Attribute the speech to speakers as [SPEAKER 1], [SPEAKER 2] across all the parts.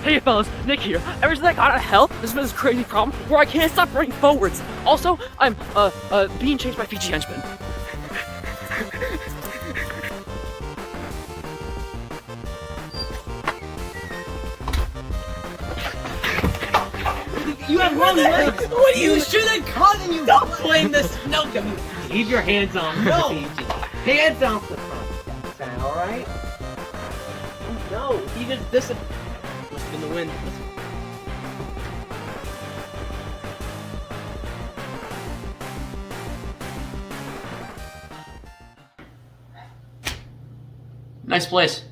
[SPEAKER 1] Hey fellas, Nick here. Ever since I got out of hell, there's been this crazy problem where I can't stop running forwards. Also, I'm being chased by Fiji henchmen.
[SPEAKER 2] You have long legs. What you should have gotten you. Stop playing this. No,
[SPEAKER 3] Keep your hands on me.
[SPEAKER 2] No.
[SPEAKER 3] Hands off the front. All right.
[SPEAKER 2] no. He just this. Must have been the wind.
[SPEAKER 1] Nice place.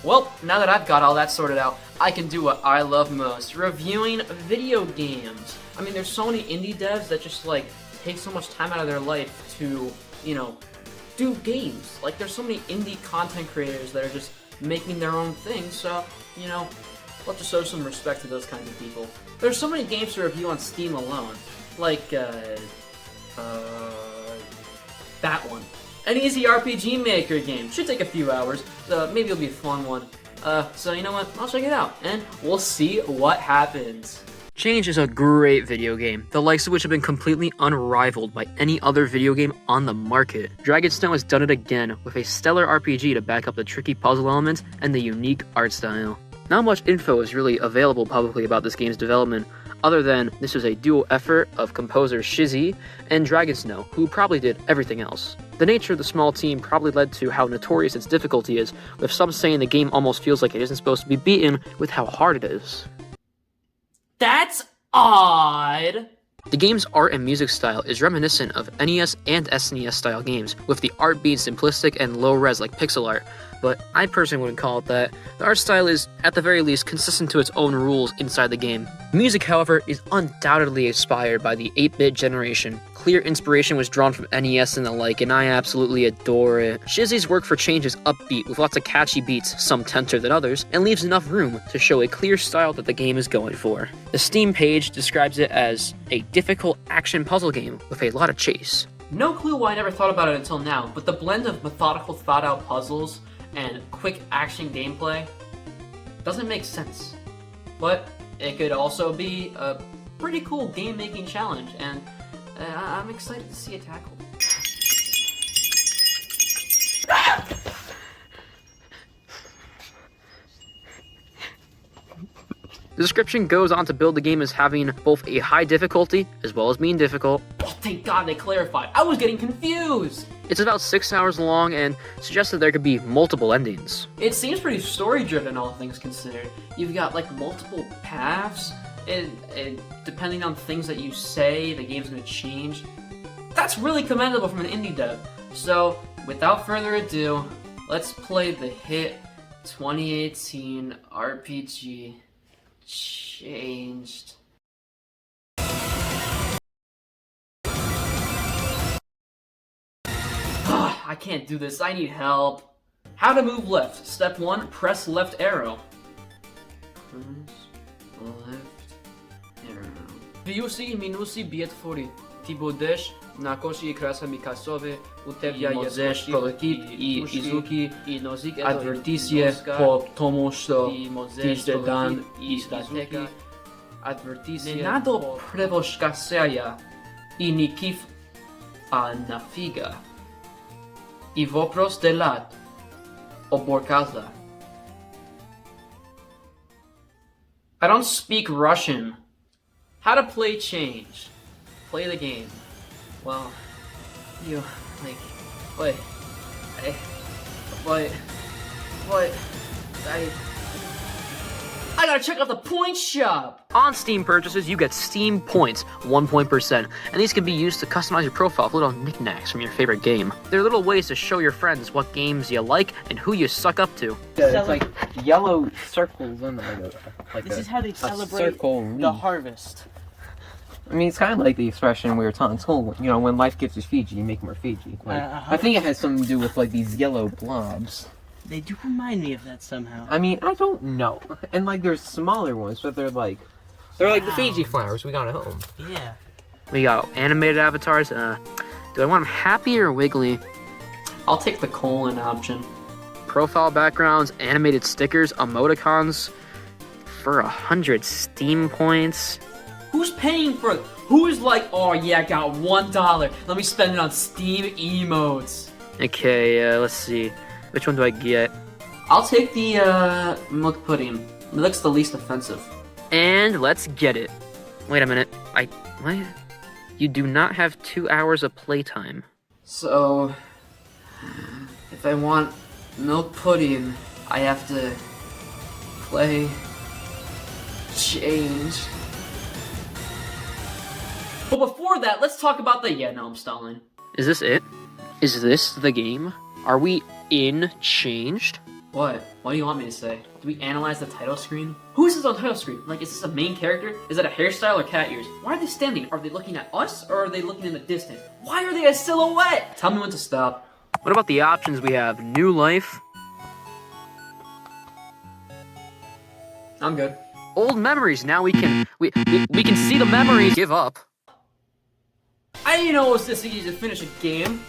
[SPEAKER 1] Well, now that I've got all that sorted out, I can do what I love most, reviewing video games. I mean, there's so many indie devs that just, like, take so much time out of their life to, you know, do games. Like, there's so many indie content creators that are just making their own thing, so, you know, let's just show some respect to those kinds of people. There's so many games to review on Steam alone, like, that one. An easy RPG Maker game. Should take a few hours, so maybe it'll be a fun one. So you know what? I'll check it out, and we'll see what happens. Change is a great video game, the likes of which have been completely unrivaled by any other video game on the market. Dragonstone has done it again, with a stellar RPG to back up the tricky puzzle elements and the unique art style. Not much info is really available publicly about this game's development, other than this was a duo effort of composer Shizzy and Dragonsnow, who probably did everything else. The nature of the small team probably led to how notorious its difficulty is, with some saying the game almost feels like it isn't supposed to be beaten with how hard it is. That's odd! The game's art and music style is reminiscent of NES and SNES style games, with the art being simplistic and low-res like pixel art, but I personally wouldn't call it that. The art style is, at the very least, consistent to its own rules inside the game. Music, however, is undoubtedly inspired by the 8-bit generation. Clear inspiration was drawn from NES and the like, and I absolutely adore it. Shizzy's work for change is upbeat, with lots of catchy beats, some tenser than others, and leaves enough room to show a clear style that the game is going for. The Steam page describes it as a difficult action puzzle game with a lot of chase. No clue why I never thought about it until now, but the blend of methodical, thought-out puzzles and quick action gameplay doesn't make sense. But it could also be a pretty cool game-making challenge, and I'm excited to see it tackled. The description goes on to build the game as having both a high difficulty as well as being difficult. Oh, thank God they clarified. I was getting confused. It's about 6 hours long and suggests that there could be multiple endings. It seems pretty story-driven, all things considered. You've got like multiple paths, and depending on things that you say, the game's gonna change. That's really commendable from an indie dev. So, without further ado, let's play the hit 2018 RPG Changed. I can't do this, I need help. How to move left. Step 1, press left arrow. Press left arrow. Vyusi minusi bietfori. Ti budeš na koši krasa Mikasovi, u tebja jezeš prolekit I Izuki, advertisje po tomu što ti se dan izdateka. Advertisje nenado prevoškaseja I nikif a nafiga. I vopros de lat oborkazla. I don't speak Russian. How to play change. Play the game. Well, you, like, what, I gotta check out the point shop! On Steam purchases, you get Steam points, 1 point%, and these can be used to customize your profile with little knickknacks from your favorite game. They're little ways to show your friends what games you like and who you suck up to.
[SPEAKER 3] Yeah, it's like yellow circles on the
[SPEAKER 2] This is how they celebrate the harvest.
[SPEAKER 3] I mean, it's kind of like the expression we were taught in school, you know, when life gives you Fiji, you make more Fiji. Like, I think it has something to do with, like, these yellow blobs.
[SPEAKER 2] They do remind me of that somehow.
[SPEAKER 3] I mean, I don't know. And, like, there's smaller ones, but they're like the Fiji flowers we got at home.
[SPEAKER 2] Yeah.
[SPEAKER 1] We got animated avatars. Do I want them happy or wiggly? I'll take the colon option. Profile backgrounds, animated stickers, emoticons, for 100 Steam points?
[SPEAKER 2] Who's paying for it? Who's like, oh yeah, I got $1. Let me spend it on Steam emotes.
[SPEAKER 1] Okay, let's see. Which one do I get?
[SPEAKER 2] I'll take the milk pudding. It looks the least offensive.
[SPEAKER 1] And let's get it. Wait a minute. What? You do not have 2 hours of playtime.
[SPEAKER 2] So, if I want milk pudding, I have to play change. But before that, let's talk about the... Yeah, no, I'm stalling.
[SPEAKER 1] Is this it? Is this the game? Are we in Changed?
[SPEAKER 2] What? What do you want me to say? Do we analyze the title screen? Who is this on the title screen? Like, is this a main character? Is that a hairstyle or cat ears? Why are they standing? Are they looking at us, or are they looking in the distance? Why are they a silhouette? Tell me when to stop.
[SPEAKER 1] What about the options we have? New life?
[SPEAKER 2] I'm good.
[SPEAKER 1] Old memories. Now we can can see the memories. Give up.
[SPEAKER 2] I didn't know it was this easy to finish a game.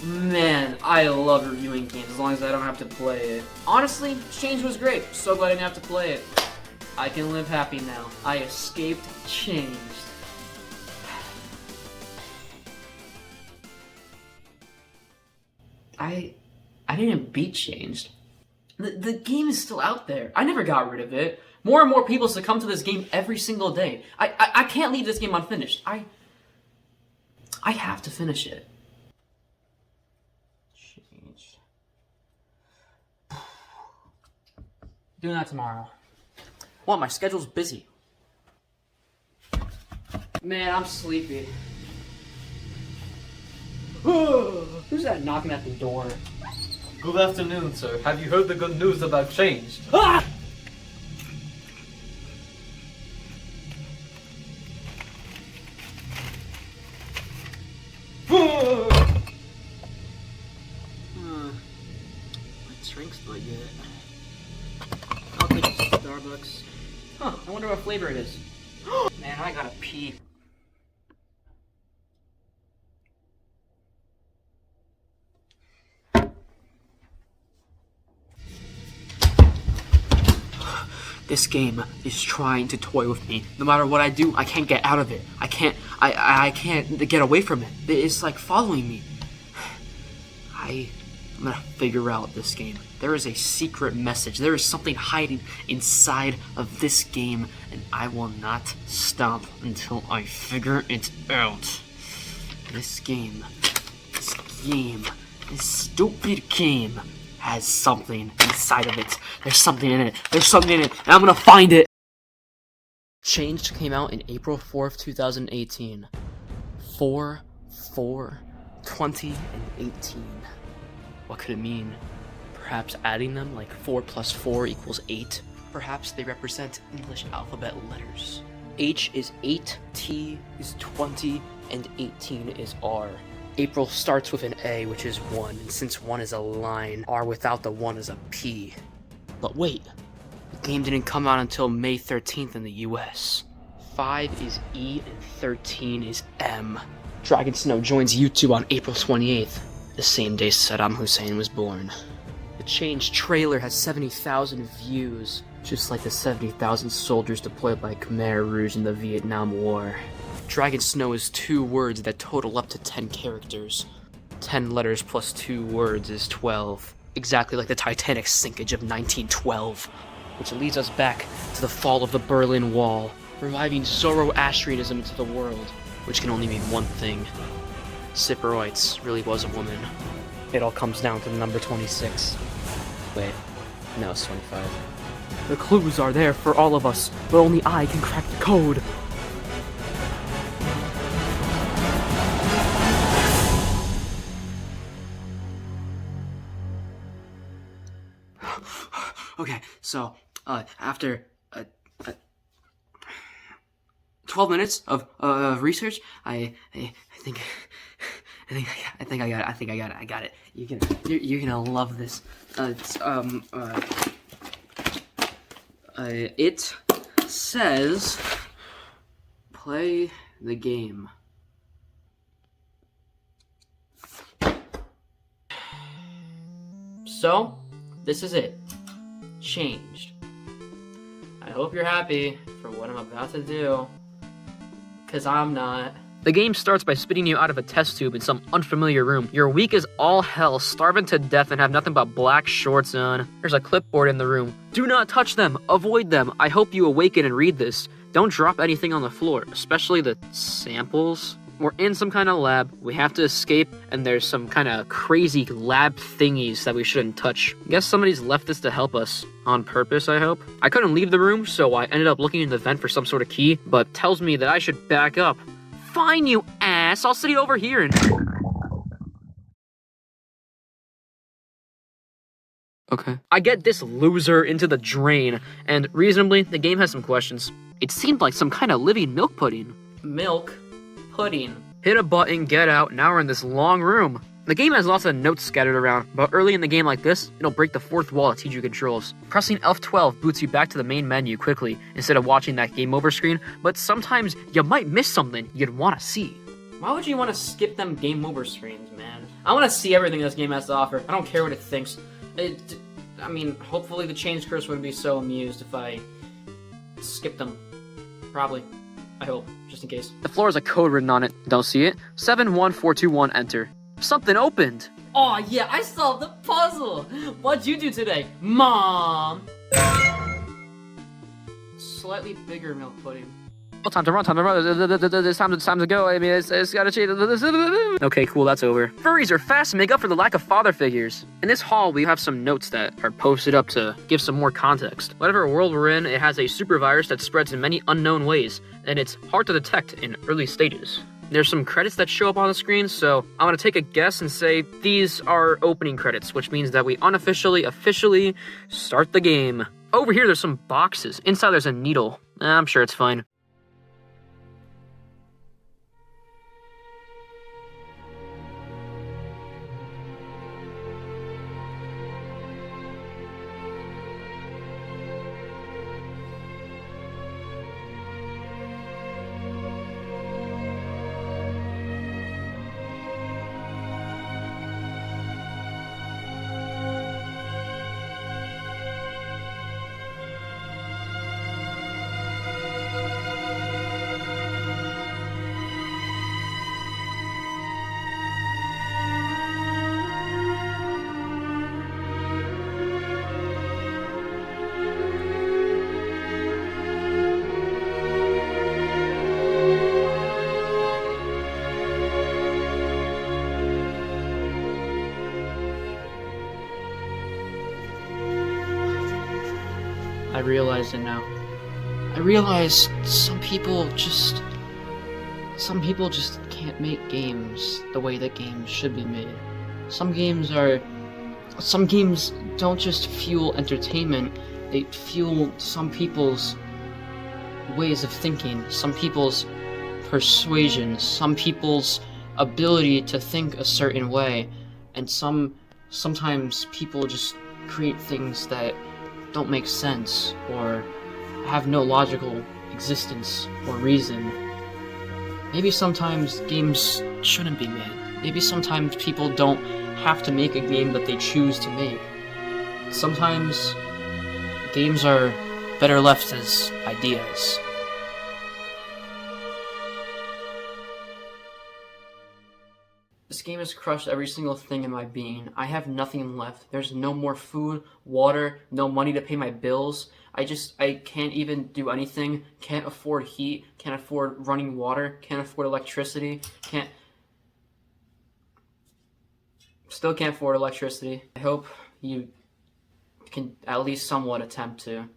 [SPEAKER 2] Man, I love reviewing games as long as I don't have to play it. Honestly, Change was great. So glad I didn't have to play it. I can live happy now. I escaped Changed. I didn't beat Changed. The game is still out there. I never got rid of it. More and more people succumb to this game every single day. I can't leave this game unfinished. I have to finish it. Changed. Doing that tomorrow. What? My schedule's busy. Man, I'm sleepy. Who's that knocking at the door?
[SPEAKER 3] Good afternoon, sir. Have you heard the good news about Change?
[SPEAKER 2] Ah! What drinks do I get? I'll take Starbucks. Huh, I wonder what flavor it is. Man, I gotta pee. This game is trying to toy with me. No matter what I do, I can't get out of it. I can't get away from it. It's like following me. I'm gonna figure out this game. There is a secret message. There is something hiding inside of this game, and I will not stop until I figure it out. This stupid game has something inside of it. There's something in it. There's something in it, and I'm gonna find it. Changed came out in April 4th, 2018. 4/4/20 and 18. What could it mean? Perhaps adding them, like 4 plus 4 equals 8? Perhaps they represent English alphabet letters. H is 8, T is 20, and 18 is R. April starts with an A, which is 1, and since 1 is a line, R without the 1 is a P. But wait, the game didn't come out until May 13th in the US. 5 is E, and 13 is M. Dragon Snow joins YouTube on April 28th, the same day Saddam Hussein was born. The Change trailer has 70,000 views, just like the 70,000 soldiers deployed by Khmer Rouge in the Vietnam War. Dragon Snow is 2 words that total up to 10 characters. 10 letters plus 2 words is 12. Exactly like the Titanic sinkage of 1912. Which leads us back to the fall of the Berlin Wall, reviving Zoroastrianism into the world, which can only mean one thing. Siperoids really was a woman. It all comes down to the number 26. Wait, no, it's 25. The clues are there for all of us, but only I can crack the code. Okay, so after 12 minutes of research, I think I got it. You're gonna love this. It says play the game. So, this is it. Changed.
[SPEAKER 1] hope you're happy for what I'm about to do. Cause I'm not.
[SPEAKER 2] The game starts by spitting you out of a test tube in some unfamiliar room. You're weak as all hell, starving to death, and have nothing but black shorts on. There's a clipboard in the room. Do not touch them. Avoid them. I hope you awaken and read this. Don't drop anything on the floor, especially the samples. We're in some kind of lab. We have to escape, and there's some kind of crazy lab thingies that we shouldn't touch. Guess somebody's left this to help us. On purpose, I hope. I couldn't leave the room, so I ended up looking in the vent for some sort of key, but tells me that I should back up. Fine, you ass. I'll sit over here and... Okay. I get this loser into the drain, and reasonably, the game has some questions. It seemed like some kind of living milk pudding.
[SPEAKER 1] Milk pudding.
[SPEAKER 2] Hit a button, get out, now we're in this long room. The game has lots of notes scattered around, but early in the game like this, it'll break the fourth wall to teach you controls. Pressing F12 boots you back to the main menu quickly, instead of watching that game over screen, but sometimes you might miss something you'd want to see.
[SPEAKER 1] Why would you want to skip them game over screens, man? I want to see everything this game has to offer. I don't care what it thinks. I mean, hopefully the change curse wouldn't be so amused if I skipped them. Probably. I hope, just in case.
[SPEAKER 2] The floor has a code written on it. Don't see it? 71421, enter. Something opened!
[SPEAKER 1] Oh yeah, I solved the puzzle! What'd you do today, Mom? Slightly bigger milk pudding.
[SPEAKER 2] Time to run, it's time to go. I mean, it's gotta change. Okay, cool, that's over. Furries are fast to make up for the lack of father figures. In this hall, we have some notes that are posted up to give some more context. Whatever world we're in, it has a super virus that spreads in many unknown ways, and it's hard to detect in early stages. There's some credits that show up on the screen, so I'm gonna take a guess and say these are opening credits, which means that we officially start the game. Over here, there's some boxes. Inside, there's a needle. I'm sure it's fine. I realize it now. I realize some people just can't make games the way that games should be made. Some games don't just fuel entertainment, they fuel some people's ways of thinking, some people's persuasion, some people's ability to think a certain way, and sometimes people just create things that don't make sense or have no logical existence or reason. Maybe sometimes games shouldn't be made. Maybe sometimes people don't have to make a game that they choose to make. Sometimes games are better left as ideas.
[SPEAKER 1] This game has crushed every single thing in my being. I have nothing left. There's no more food, water, no money to pay my bills. I can't even do anything. Can't afford heat, can't afford running water, can't afford electricity, still can't afford electricity. I hope you can at least somewhat attempt to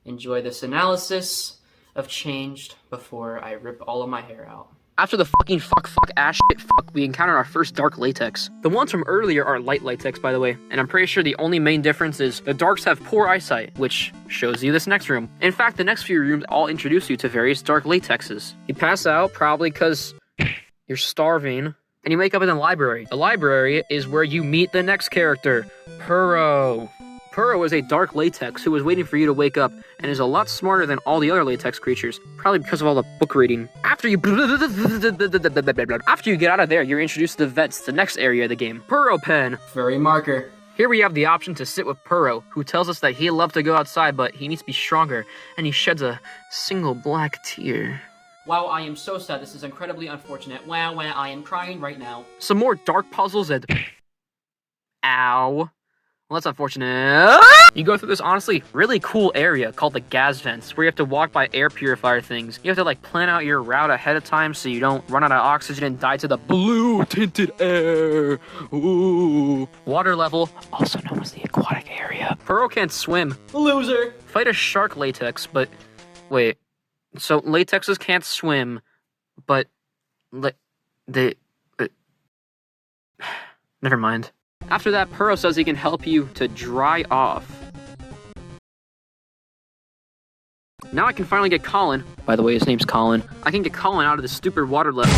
[SPEAKER 1] enjoy this analysis of Changed before I rip all of my hair out.
[SPEAKER 2] After the fucking fuck ass shit we encounter our first dark latex. The ones from earlier are light latex, by the way, and I'm pretty sure the only main difference is the darks have poor eyesight, which shows you this next room. In fact, the next few rooms all introduce you to various dark latexes. You pass out, probably because you're starving, and you wake up in the library. The library is where you meet the next character, Purro. Purro is a dark latex who is waiting for you to wake up and is a lot smarter than all the other latex creatures, probably because of all the book reading. After you get out of there, you're introduced to the vents, the next area of the game. Purro Pen.
[SPEAKER 1] Furry marker.
[SPEAKER 2] Here we have the option to sit with Purro, who tells us that he'd love to go outside, but he needs to be stronger, and he sheds a single black tear.
[SPEAKER 1] Wow, I am so sad. This is incredibly unfortunate. Wow, I am crying right now.
[SPEAKER 2] Some more dark puzzles and... Ow. Well, that's unfortunate. You go through this honestly really cool area called the gas vents, where you have to walk by air purifier things. You have to like plan out your route ahead of time so you don't run out of oxygen and die to the blue tinted air. Ooh. Water level, also known as the aquatic area. Purro can't swim.
[SPEAKER 1] Loser!
[SPEAKER 2] Fight a shark latex, but wait. So latexes can't swim, but never mind. After that, Purro says he can help you to dry off. Now I can finally get Colin. By the way, his name's Colin. I can get Colin out of this stupid water level.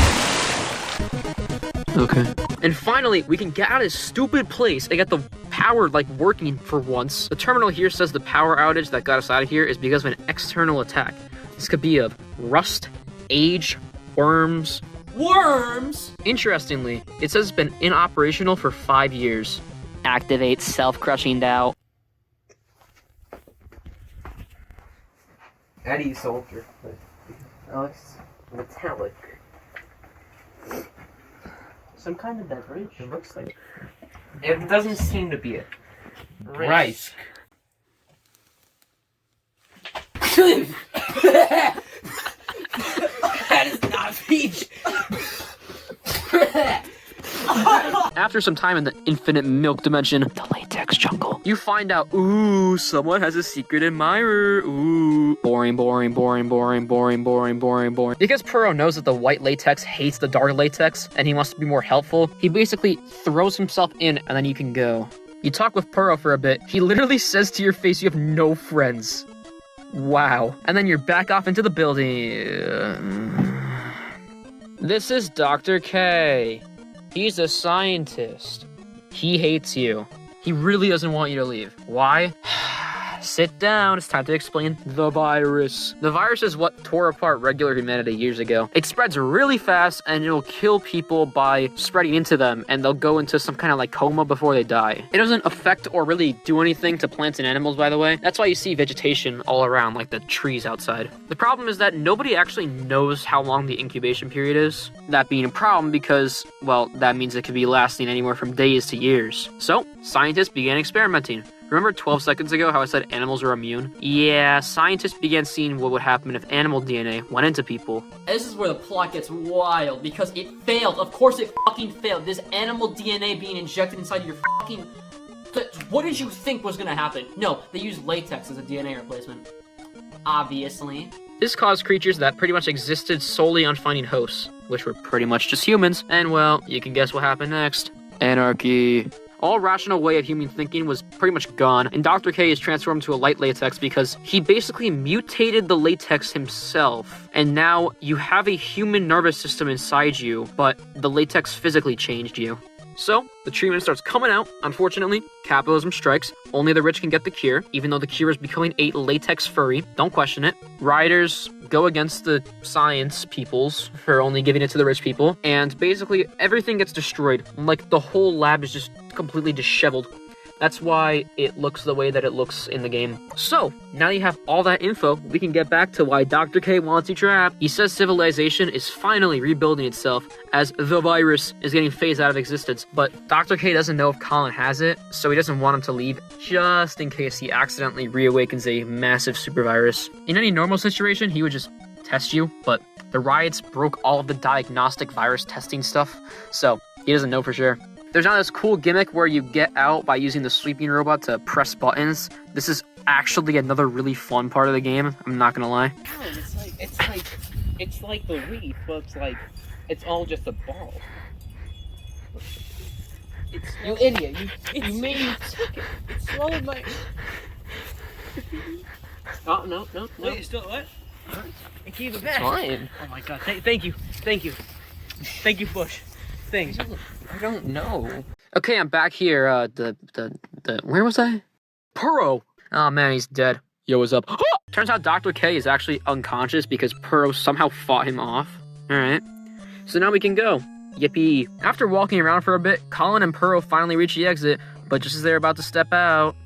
[SPEAKER 2] Okay. And finally, we can get out of this stupid place and get the power, like, working for once. The terminal here says the power outage that got us out of here is because of an external attack. This could be of rust, age, worms.
[SPEAKER 1] Worms?
[SPEAKER 2] Interestingly, it says it's been inoperational for 5 years. Activate self-crushing doubt.
[SPEAKER 3] Eddie Soldier. Alex, metallic.
[SPEAKER 2] Some kind of beverage?
[SPEAKER 3] It looks like. It doesn't seem to be it. Rice. That is not peach.
[SPEAKER 2] After some time in the infinite milk dimension, the latex jungle, you find out, ooh, someone has a secret admirer. Ooh. Boring. Because Purro knows that the white latex hates the dark latex, and he wants to be more helpful, he basically throws himself in, and then you can go. You talk with Purro for a bit. He literally says to your face you have no friends. Wow. And then you're back off into the building. This is Dr. K. He's a scientist. He hates you. He really doesn't want you to leave. Why? Sit down, it's time to explain the virus. The virus is what tore apart regular humanity years ago. It spreads really fast and it'll kill people by spreading into them, and they'll go into some kind of like coma before they die. It doesn't affect or really do anything to plants and animals, by the way. That's why you see vegetation all around, like the trees outside. The problem is that nobody actually knows how long the incubation period is. That being a problem because, well, that means it could be lasting anywhere from days to years. So, scientists began experimenting. Remember 12 seconds ago how I said animals are immune? Yeah, scientists began seeing what would happen if animal DNA went into people.
[SPEAKER 1] This is where the plot gets wild, because it failed. Of course it fucking failed. This animal DNA being injected inside your fucking... What did you think was gonna happen? No, they used latex as a DNA replacement. Obviously.
[SPEAKER 2] This caused creatures that pretty much existed solely on finding hosts, which were pretty much just humans, and well, you can guess what happened next. Anarchy. All rational way of human thinking was pretty much gone, and Dr. K is transformed to a light latex because he basically mutated the latex himself. And now you have a human nervous system inside you, but the latex physically changed you. So, the treatment starts coming out. Unfortunately, capitalism strikes. Only the rich can get the cure, even though the cure is becoming a latex furry. Don't question it. Rioters go against the science peoples for only giving it to the rich people, and basically everything gets destroyed. Like, the whole lab is just completely disheveled. That's why it looks the way that it looks in the game. So, now you have all that info, we can get back to why Dr. K wants you trapped. He says civilization is finally rebuilding itself as the virus is getting phased out of existence. But Dr. K doesn't know if Colin has it, so he doesn't want him to leave just in case he accidentally reawakens a massive super virus. In any normal situation, he would just test you, but the riots broke all of the diagnostic virus testing stuff, so he doesn't know for sure. There's now this cool gimmick where you get out by using the sweeping robot to press buttons. This is actually another really fun part of the game, I'm not gonna lie.
[SPEAKER 3] It's like the Wii, but it's all just a ball. You idiot! You made me took it. It swallowed my. Oh no!
[SPEAKER 4] Wait, you still what? I gave it back.
[SPEAKER 3] Fine.
[SPEAKER 4] Oh my god! Thank you, Bush. Thanks.
[SPEAKER 3] I don't know.
[SPEAKER 2] Okay, I'm back here. Where was I? Purro! Oh man, he's dead. Yo, what's up? Turns out Dr. K is actually unconscious because Purro somehow fought him off. Alright. So now we can go. Yippee. After walking around for a bit, Colin and Purro finally reach the exit, but just as they're about to step out,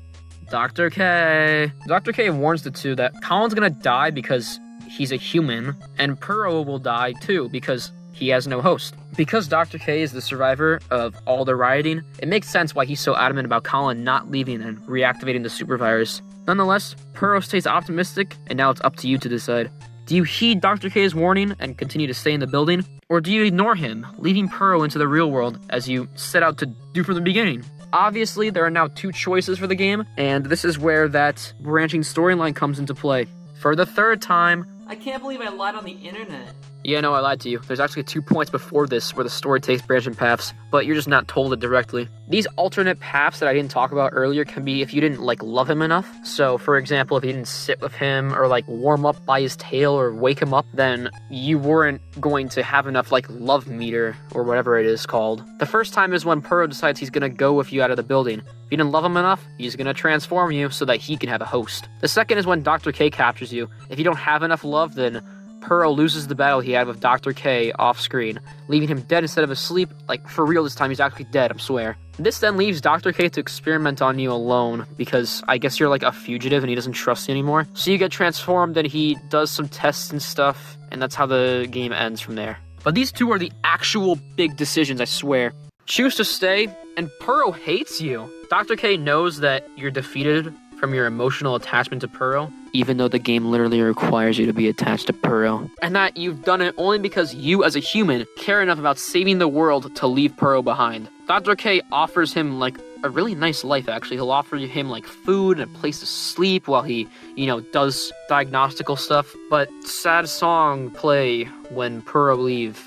[SPEAKER 2] Dr. K. Dr. K warns the two that Colin's gonna die because he's a human, and Purro will die too because he has no host. Because Dr. K is the survivor of all the rioting, it makes sense why he's so adamant about Colin not leaving and reactivating the super virus. Nonetheless, Purro stays optimistic, and now it's up to you to decide. Do you heed Dr. K's warning and continue to stay in the building, or do you ignore him, leaving Purro into the real world as you set out to do from the beginning? Obviously, there are now two choices for the game, and this is where that branching storyline comes into play. For the third time,
[SPEAKER 1] I can't believe I lied on the internet.
[SPEAKER 2] yeah, no, I lied to you. There's actually 2 points before this where the story takes branching paths, but you're just not told it directly. These alternate paths that I didn't talk about earlier can be if you didn't, love him enough. So, for example, if you didn't sit with him or, warm up by his tail or wake him up, then you weren't going to have enough, love meter or whatever it is called. The first time is when Purro decides he's gonna go with you out of the building. If you didn't love him enough, he's gonna transform you so that he can have a host. The second is when Dr. K captures you. If you don't have enough love, then Purro loses the battle he had with Dr. K off screen, leaving him dead instead of asleep. For real this time, he's actually dead, I swear. This then leaves Dr. K to experiment on you alone, because I guess you're a fugitive and he doesn't trust you anymore. So you get transformed and he does some tests and stuff, and that's how the game ends from there. But these two are the actual big decisions, I swear. Choose to stay, and Purro hates you. Dr. K knows that you're defeated from your emotional attachment to Purro, even though the game literally requires you to be attached to Purro. And that you've done it only because you, as a human, care enough about saving the world to leave Purro behind. Dr. K offers him, a really nice life, actually. He'll offer him, food and a place to sleep while he, does diagnostical stuff. But sad song play when Purro leave.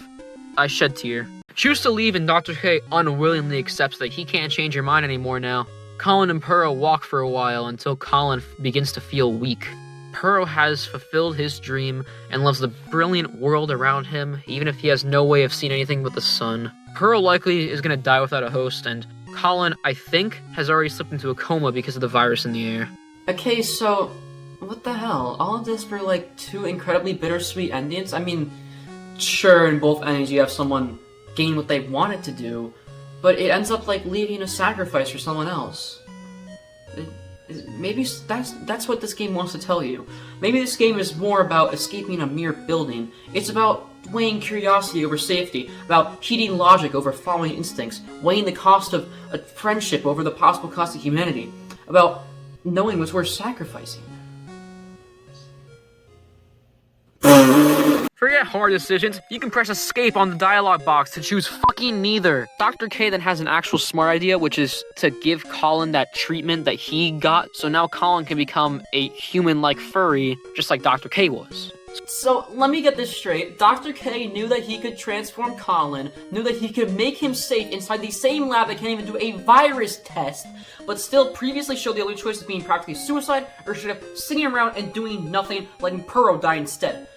[SPEAKER 2] I shed tear. Choose to leave, and Dr. K unwillingly accepts that he can't change your mind anymore now. Colin and Purro walk for a while until Colin begins to feel weak. Purro has fulfilled his dream and loves the brilliant world around him, even if he has no way of seeing anything but the sun. Purro likely is going to die without a host, and Colin, I think, has already slipped into a coma because of the virus in the air.
[SPEAKER 1] Okay, so what the hell? All of this for two incredibly bittersweet endings? I mean, sure, in both endings you have someone gain what they wanted to do, but it ends up leaving a sacrifice for someone else. Maybe that's what this game wants to tell you. Maybe this game is more about escaping a mere building. It's about weighing curiosity over safety, about heeding logic over following instincts, weighing the cost of a friendship over the possible cost of humanity, about knowing what's worth sacrificing.
[SPEAKER 2] Forget hard decisions. You can press escape on the dialogue box to choose fucking neither. Dr. K then has an actual smart idea, which is to give Colin that treatment that he got, so now Colin can become a human-like furry, just like Dr. K was.
[SPEAKER 1] So, let me get this straight. Dr. K knew that he could transform Colin, knew that he could make him safe inside the same lab that can't even do a virus test, but still previously showed the other choice of being practically suicide, or should have sitting around and doing nothing, letting Purro die instead.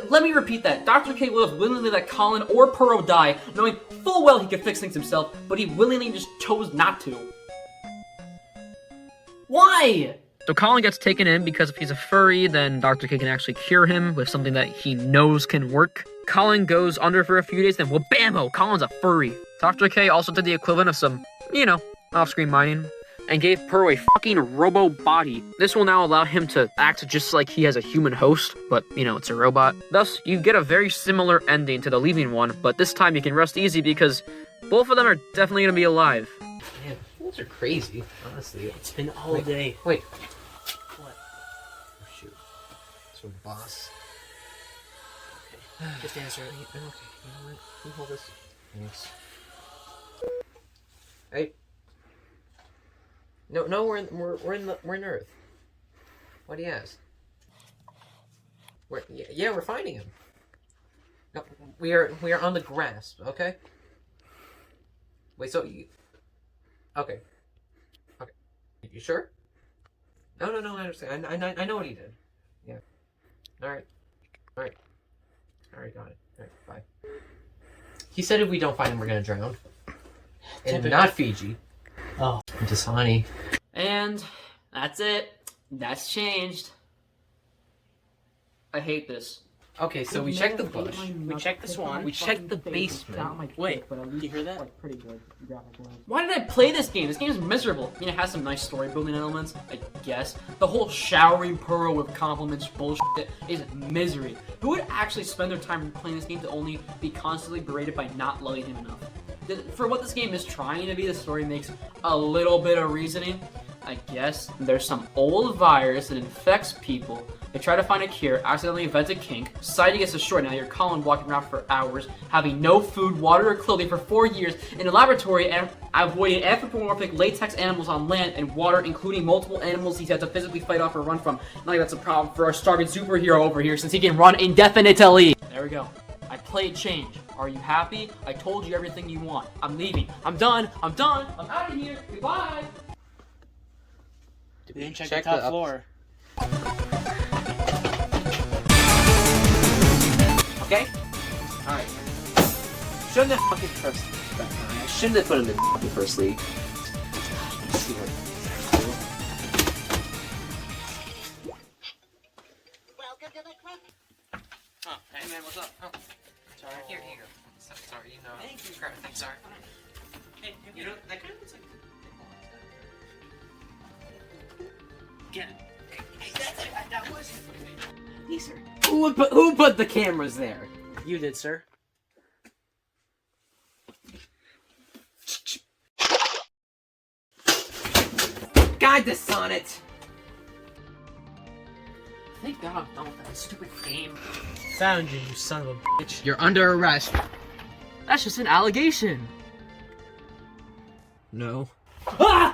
[SPEAKER 1] Let me repeat that. Dr. K would have willingly let Colin or Purro die, knowing full well he could fix things himself, but he willingly just chose not to. Why?
[SPEAKER 2] So Colin gets taken in because if he's a furry, then Dr. K can actually cure him with something that he knows can work. Colin goes under for a few days, then wabammo, Colin's a furry. Dr. K also did the equivalent of some, off-screen mining, and gave Purro a fucking robo body. This will now allow him to act just like he has a human host, but, it's a robot. Thus, you get a very similar ending to the Leaving one, but this time you can rest easy because both of them are definitely gonna be alive.
[SPEAKER 3] Man, those are crazy, honestly.
[SPEAKER 4] It's been all day.
[SPEAKER 3] Wait.
[SPEAKER 4] What?
[SPEAKER 3] Oh, shoot. So, boss.
[SPEAKER 4] Okay. Just answer it.
[SPEAKER 3] Okay, you know what? Can you hold this? Thanks. Hey. No, we're in Earth. What do you ask? We're finding him. No, we are on the grass. Okay. Wait, so you? Okay. You sure? No, I understand. I know what he did. Yeah. All right, got it. All right, bye. He said if we don't find him, we're gonna drown. And not Fiji.
[SPEAKER 4] Oh.
[SPEAKER 3] Dasani.
[SPEAKER 1] And that's it. That's changed. I hate this.
[SPEAKER 3] Okay, so we checked the bush.
[SPEAKER 4] We checked the swan.
[SPEAKER 3] We checked the basement.
[SPEAKER 4] Wait, do you hear that?
[SPEAKER 1] Why did I play this game? This game is miserable. I mean, it has some nice story building elements, I guess. The whole showering Pearl with compliments bullshit is misery. Who would actually spend their time playing this game to only be constantly berated by not loving him enough? For what this game is trying to be, the story makes a little bit of reasoning. I guess there's some old virus that infects people. They try to find a cure, accidentally invent a kink, society gets destroyed. Now you're Colin walking around for hours, having no food, water, or clothing for 4 years in a laboratory and avoiding anthropomorphic latex animals on land and water, including multiple animals he's had to physically fight off or run from. Not like that's a problem for our starving superhero over here, since he can run indefinitely. There we go. I played change. Are you happy? I told you everything you want. I'm leaving. I'm done. I'm done. I'm out of here. Goodbye.
[SPEAKER 4] We didn't check the top floor.
[SPEAKER 3] Okay? Alright. Shouldn't have fucking first. I shouldn't have put him in the first league. Let's see what.
[SPEAKER 5] Welcome to the club.
[SPEAKER 3] Oh, hey man, what's up? Oh. Sorry. Here you go. Sorry, you know. Thank you. Thanks, sorry. Hey, you know, that kind of looks like.
[SPEAKER 4] Get it.
[SPEAKER 3] That was. These are. Who put the cameras there?
[SPEAKER 4] You did, sir.
[SPEAKER 3] Guide the sonnet.
[SPEAKER 1] Thank God I'm done with that stupid game.
[SPEAKER 4] Found you, you son of a bitch.
[SPEAKER 3] You're under arrest.
[SPEAKER 1] That's just an allegation.
[SPEAKER 3] No.
[SPEAKER 1] Ah!